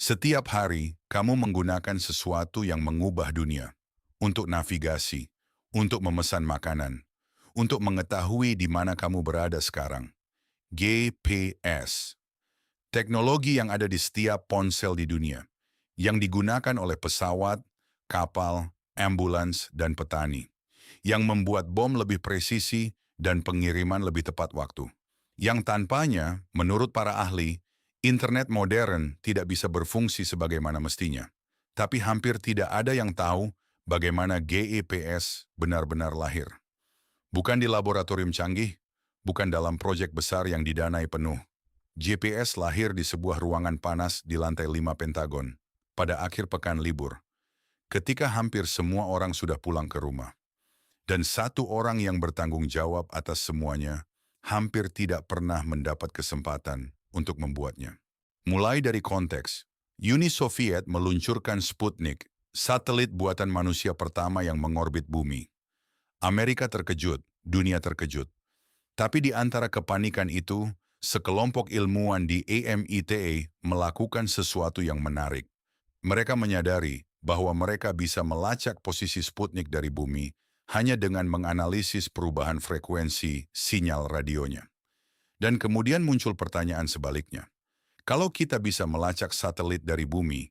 Setiap hari, kamu menggunakan sesuatu yang mengubah dunia. Untuk navigasi, untuk memesan makanan, untuk mengetahui di mana kamu berada sekarang. GPS. Teknologi yang ada di setiap ponsel di dunia. Yang digunakan oleh pesawat, kapal, ambulans, dan petani. Yang membuat bom lebih presisi dan pengiriman lebih tepat waktu. Yang tanpanya, menurut para ahli, internet modern tidak bisa berfungsi sebagaimana mestinya. Tapi hampir tidak ada yang tahu bagaimana GEPS benar-benar lahir. Bukan di laboratorium canggih, bukan dalam proyek besar yang didanai penuh. GPS lahir di sebuah ruangan panas di lantai 5 Pentagon pada akhir pekan libur, ketika hampir semua orang sudah pulang ke rumah. Dan satu orang yang bertanggung jawab atas semuanya hampir tidak pernah mendapat kesempatan untuk membuatnya. Mulai dari konteks, Uni Soviet meluncurkan Sputnik, satelit buatan manusia pertama yang mengorbit bumi. Amerika terkejut, dunia terkejut. Tapi di antara kepanikan itu, sekelompok ilmuwan di AMITE melakukan sesuatu yang menarik. Mereka menyadari bahwa mereka bisa melacak posisi Sputnik dari bumi hanya dengan menganalisis perubahan frekuensi sinyal radionya. Dan kemudian muncul pertanyaan sebaliknya. Kalau kita bisa melacak satelit dari bumi,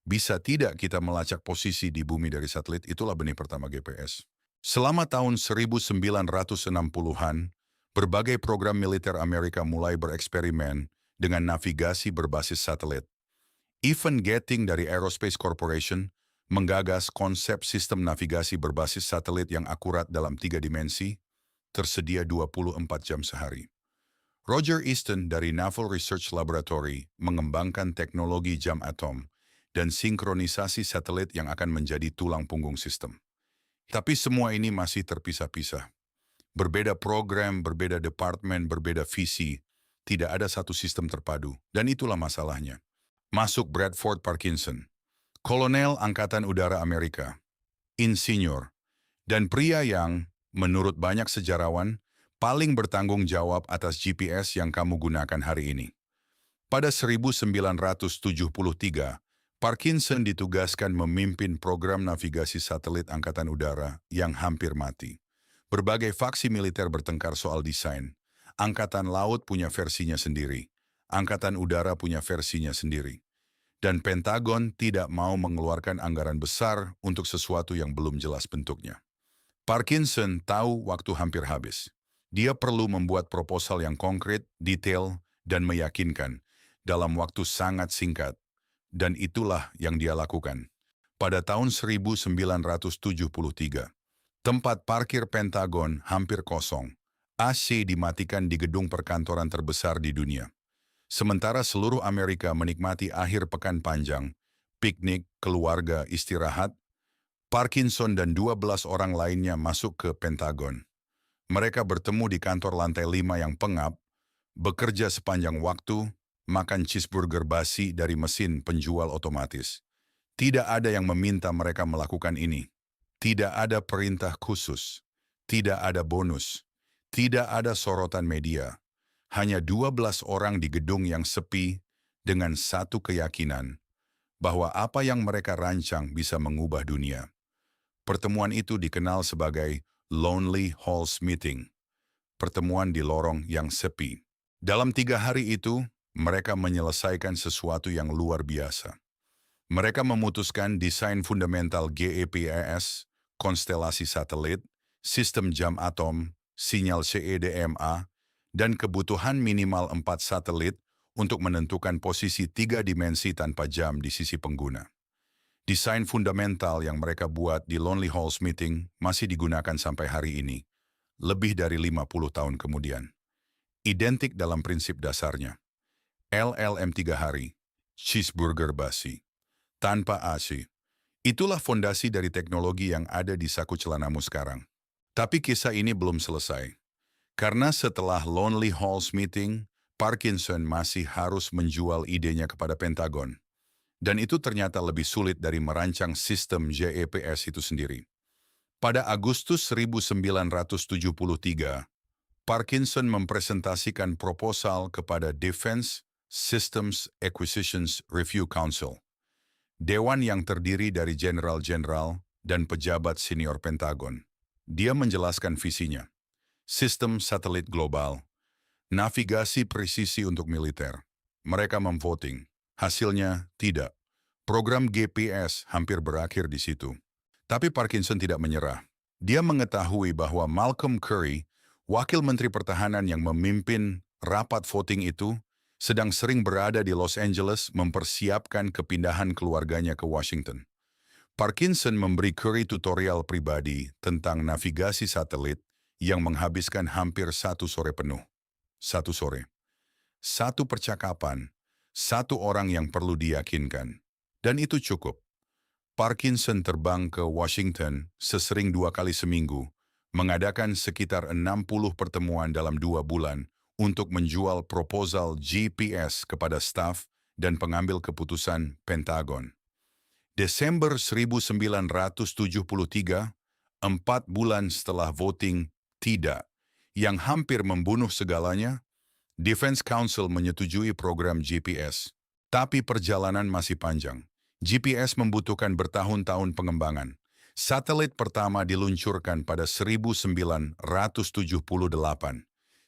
bisa tidak kita melacak posisi di bumi dari satelit? Itulah benih pertama GPS. Selama tahun 1960-an, berbagai program militer Amerika mulai bereksperimen dengan navigasi berbasis satelit. Evan Getting dari Aerospace Corporation menggagas konsep sistem navigasi berbasis satelit yang akurat dalam 3 dimensi, tersedia 24 jam sehari. Roger Easton dari Naval Research Laboratory mengembangkan teknologi jam atom dan sinkronisasi satelit yang akan menjadi tulang punggung sistem. Tapi semua ini masih terpisah-pisah. Berbeda program, berbeda departemen, berbeda visi. Tidak ada satu sistem terpadu. Dan itulah masalahnya. Masuk Bradford Parkinson, kolonel Angkatan Udara Amerika, insinyur, dan pria yang, menurut banyak sejarawan, paling bertanggung jawab atas GPS yang kamu gunakan hari ini. Pada 1973, Parkinson ditugaskan memimpin program navigasi satelit Angkatan Udara yang hampir mati. Berbagai faksi militer bertengkar soal desain. Angkatan Laut punya versinya sendiri. Angkatan Udara punya versinya sendiri. Dan Pentagon tidak mau mengeluarkan anggaran besar untuk sesuatu yang belum jelas bentuknya. Parkinson tahu waktu hampir habis. Dia perlu membuat proposal yang konkret, detail, dan meyakinkan dalam waktu sangat singkat. Dan itulah yang dia lakukan. Pada tahun 1973, tempat parkir Pentagon hampir kosong. AC dimatikan di gedung perkantoran terbesar di dunia. Sementara seluruh Amerika menikmati akhir pekan panjang, piknik, keluarga, istirahat, Parkinson dan 12 orang lainnya masuk ke Pentagon. Mereka bertemu di kantor lantai 5 yang pengap, bekerja sepanjang waktu, makan cheeseburger basi dari mesin penjual otomatis. Tidak ada yang meminta mereka melakukan ini. Tidak ada perintah khusus. Tidak ada bonus. Tidak ada sorotan media. Hanya 12 orang di gedung yang sepi dengan satu keyakinan bahwa apa yang mereka rancang bisa mengubah dunia. Pertemuan itu dikenal sebagai Lonely Halls Meeting, pertemuan di lorong yang sepi. Dalam 3 hari itu, mereka menyelesaikan sesuatu yang luar biasa. Mereka memutuskan desain fundamental GEPAS, konstelasi satelit, sistem jam atom, sinyal CEDMA, dan kebutuhan minimal 4 satelit untuk menentukan posisi 3 dimensi tanpa jam di sisi pengguna. Desain fundamental yang mereka buat di Lonely Halls Meeting masih digunakan sampai hari ini, lebih dari 50 tahun kemudian. Identik dalam prinsip dasarnya. LLM 3 hari, cheeseburger basi, tanpa AC. Itulah fondasi dari teknologi yang ada di saku celanamu sekarang. Tapi kisah ini belum selesai. Karena setelah Lonely Halls Meeting, Parkinson masih harus menjual idenya kepada Pentagon. Dan itu ternyata lebih sulit dari merancang sistem GEPS itu sendiri. Pada Agustus 1973, Parkinson mempresentasikan proposal kepada Defense Systems Acquisitions Review Council. Dewan yang terdiri dari jenderal-jenderal dan pejabat senior Pentagon. Dia menjelaskan visinya. Sistem satelit global. Navigasi presisi untuk militer. Mereka memvoting. Hasilnya tidak. Program GPS hampir berakhir di situ. Tapi Parkinson tidak menyerah. Dia mengetahui bahwa Malcolm Curry, wakil menteri pertahanan yang memimpin rapat voting itu, sedang sering berada di Los Angeles mempersiapkan kepindahan keluarganya ke Washington. Parkinson memberi Curry tutorial pribadi tentang navigasi satelit yang menghabiskan hampir 1 sore penuh. 1 sore. 1 percakapan, 1 orang yang perlu diyakinkan. Dan itu cukup. Parkinson terbang ke Washington sesering 2 kali seminggu, mengadakan sekitar 60 pertemuan dalam 2 bulan untuk menjual proposal GPS kepada staf dan pengambil keputusan Pentagon. Desember 1973, 4 bulan setelah voting tidak, yang hampir membunuh segalanya, Defense Council menyetujui program GPS. Tapi perjalanan masih panjang. GPS membutuhkan bertahun-tahun pengembangan. Satelit pertama diluncurkan pada 1978.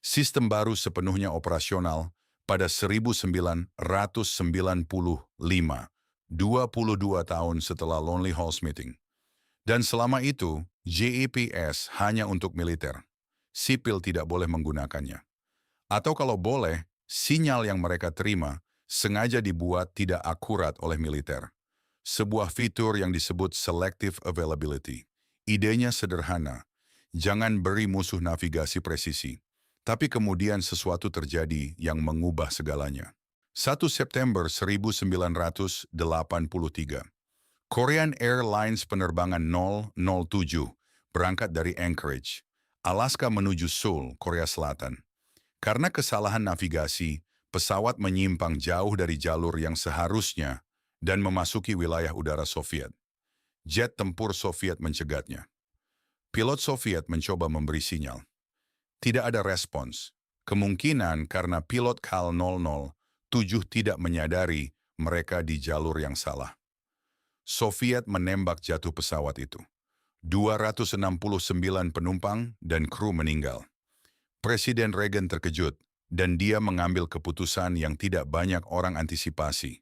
Sistem baru sepenuhnya operasional pada 1995, 22 tahun setelah Lonely Halls Meeting. Dan selama itu, GPS hanya untuk militer. Sipil tidak boleh menggunakannya. Atau kalau boleh, sinyal yang mereka terima sengaja dibuat tidak akurat oleh militer. Sebuah fitur yang disebut Selective Availability. Idenya sederhana, jangan beri musuh navigasi presisi. Tapi kemudian sesuatu terjadi yang mengubah segalanya. 1 September 1983, Korean Airlines penerbangan 007 berangkat dari Anchorage, Alaska menuju Seoul, Korea Selatan. Karena kesalahan navigasi, pesawat menyimpang jauh dari jalur yang seharusnya dan memasuki wilayah udara Soviet. Jet tempur Soviet mencegatnya. Pilot Soviet mencoba memberi sinyal. Tidak ada respons. Kemungkinan karena pilot KAL-007 tidak menyadari mereka di jalur yang salah. Soviet menembak jatuh pesawat itu. 269 penumpang dan kru meninggal. Presiden Reagan terkejut dan dia mengambil keputusan yang tidak banyak orang antisipasi.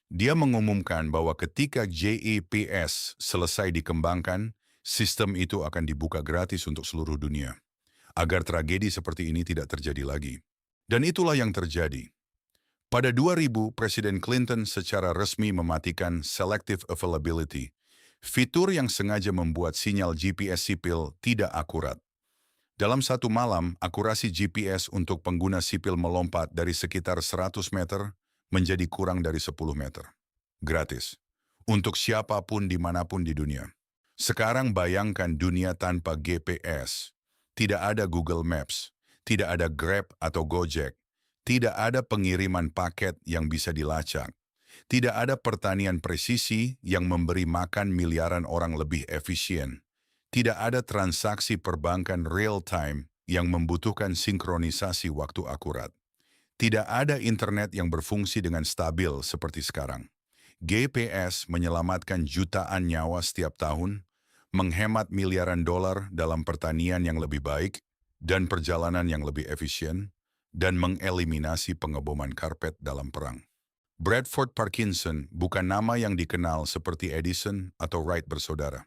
Dia mengumumkan bahwa ketika GPS selesai dikembangkan, sistem itu akan dibuka gratis untuk seluruh dunia. Agar tragedi seperti ini tidak terjadi lagi. Dan itulah yang terjadi. Pada 2000, Presiden Clinton secara resmi mematikan Selective Availability, fitur yang sengaja membuat sinyal GPS sipil tidak akurat. Dalam 1 malam, akurasi GPS untuk pengguna sipil melompat dari sekitar 100 meter menjadi kurang dari 10 meter. Gratis. Untuk siapapun dimanapun di dunia. Sekarang bayangkan dunia tanpa GPS. Tidak ada Google Maps, tidak ada Grab atau Gojek, tidak ada pengiriman paket yang bisa dilacak, tidak ada pertanian presisi yang memberi makan miliaran orang lebih efisien, tidak ada transaksi perbankan real-time yang membutuhkan sinkronisasi waktu akurat. Tidak ada internet yang berfungsi dengan stabil seperti sekarang. GPS menyelamatkan jutaan nyawa setiap tahun, menghemat miliaran dolar dalam pertanian yang lebih baik dan perjalanan yang lebih efisien, dan mengeliminasi pengeboman karpet dalam perang. Bradford Parkinson bukan nama yang dikenal seperti Edison atau Wright bersaudara.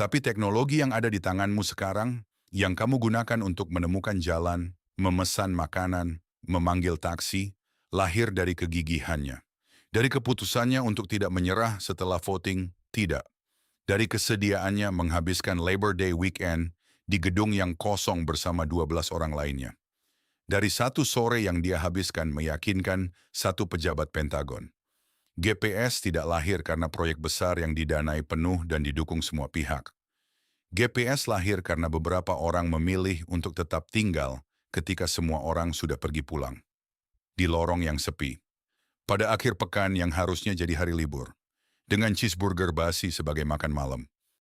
Tapi teknologi yang ada di tanganmu sekarang, yang kamu gunakan untuk menemukan jalan, memesan makanan, memanggil taksi, lahir dari kegigihannya. Dari keputusannya untuk tidak menyerah setelah voting, tidak. Dari kesediaannya menghabiskan Labor Day weekend di gedung yang kosong bersama 12 orang lainnya. Dari 1 sore yang dia habiskan meyakinkan 1 pejabat Pentagon. GPS tidak lahir karena proyek besar yang didanai penuh dan didukung semua pihak. GPS lahir karena beberapa orang memilih untuk tetap tinggal ketika semua orang sudah pergi pulang. Di lorong yang sepi. Pada akhir pekan yang harusnya jadi hari libur. Dengan cheeseburger basi sebagai makan malam.